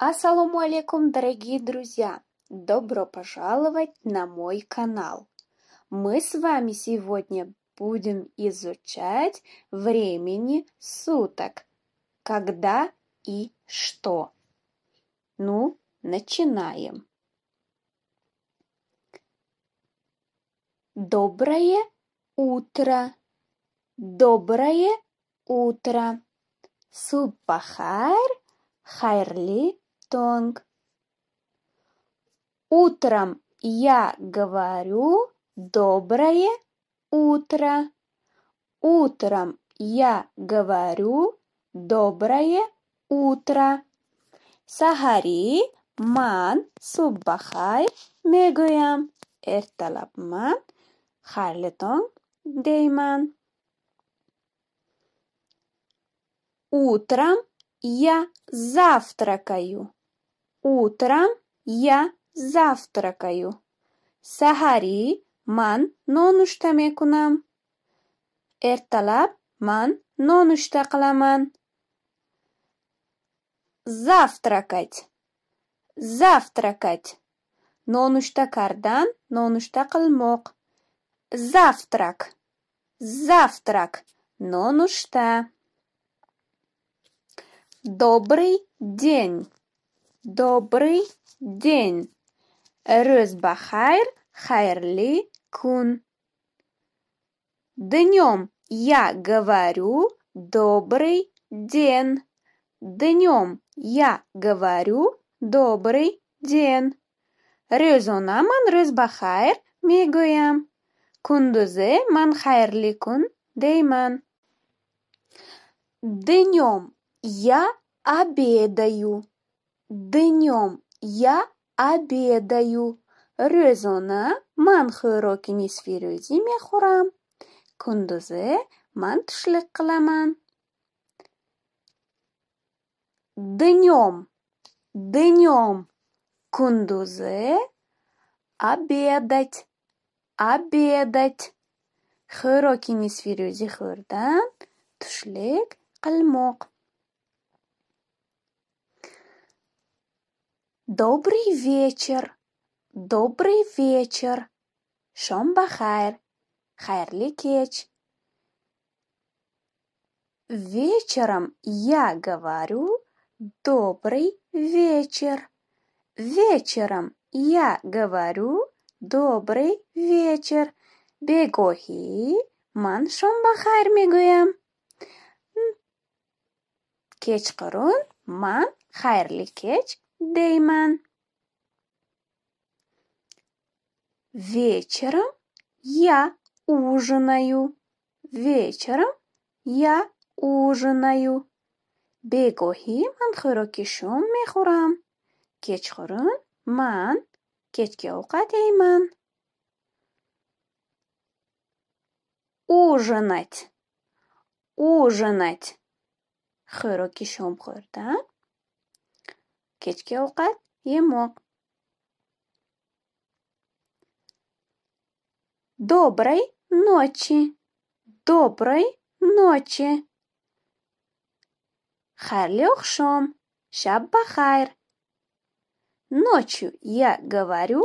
Ассаламу алейкум, дорогие друзья! Добро пожаловать на мой канал. Мы с вами сегодня будем изучать времени суток. Когда и что. Ну, начинаем. Доброе утро. Доброе утро. Суббахайр, хайрли тонг. Утром я говорю доброе утро. Утром я говорю доброе утро. Сахари ман суббахайр мегоям. Эрталаб ман хайрли тонг дейман. Утром я завтракаю. Утром я завтракаю. Сахари ман нонушта мекунам. Эрталаб ман нонушта қиламан. Завтракать. Завтракать. Нонушта кардан, нонушта қилмоқ. Завтрак. Завтрак. Нонушта. Добрый день. Добрый день. Рӯз бахайр, хайрли кун. Днем я говорю добрый день. Днем я говорю добрый день. Рӯзона ман рӯз бахайр мегӯям. Кундузе ман хайрли кун дейман. Днем я обедаю. Днем я обедаю. Рӯзона ман хӯроки нисфирӯзӣ мехӯрам. Кундузе ман тушлик қиламан. Днем. Днем. Кундузе обедать. Обедать. Хӯроки нисфирӯзӣ хӯрдан, тушлик қилмоқ. Добрый вечер. Добрый вечер. Шом бахайр. Хайрли кеч. Вечером я говорю добрый вечер. Вечером я говорю добрый вечер. Бегоҳӣ ман шом бахайр мегӯям. Кечқурун ман хайрли кеч дейман. Вечером я ужинаю. Вечером я ужинаю. Бегоҳӣ ман хӯроки шом мехӯрам. Кечқурун ман кечки овқат йейман. Ужинать. Ужинать. Хӯроки шом хӯрдан, кечки овқат йемоқ. Доброй ночи. Доброй ночи. Хайрли охшом. Шаб бахайр. Ночью я говорю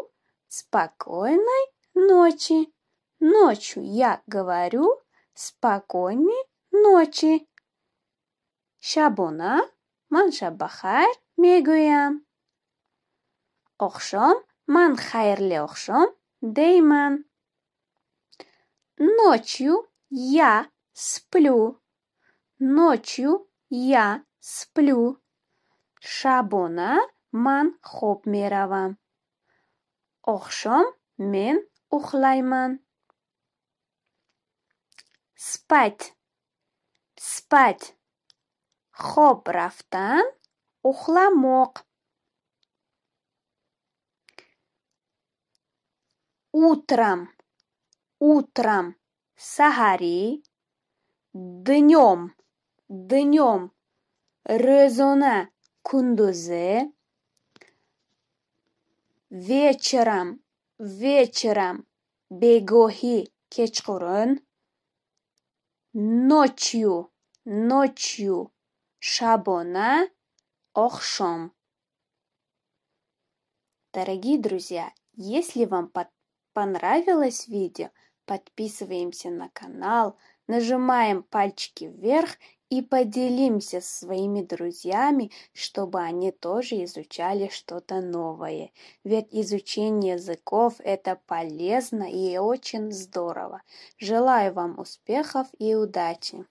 спокойной ночи. Ночью я говорю спокойной ночи. Шабона ман шаб бахайр мегӯям. Охшом ман хайрли охшом дейман. Ночью я сплю. Ночью я сплю. Шабона ман хоб меравам. Охшом мен ухлайман. Спать. Спать. Хоб рафтан, ухламоқ. Утром. Утром. Сахари. Днем. Днем. Рӯзона кундузе. Вечером. Вечером. Бегоҳӣ кечқурун. Ночью. Ночью. Шабона охшом. Дорогие друзья, если вам понравилось видео, подписываемся на канал, нажимаем пальчики вверх и поделимся со своими друзьями, чтобы они тоже изучали что-то новое. Ведь изучение языков – это полезно и очень здорово. Желаю вам успехов и удачи!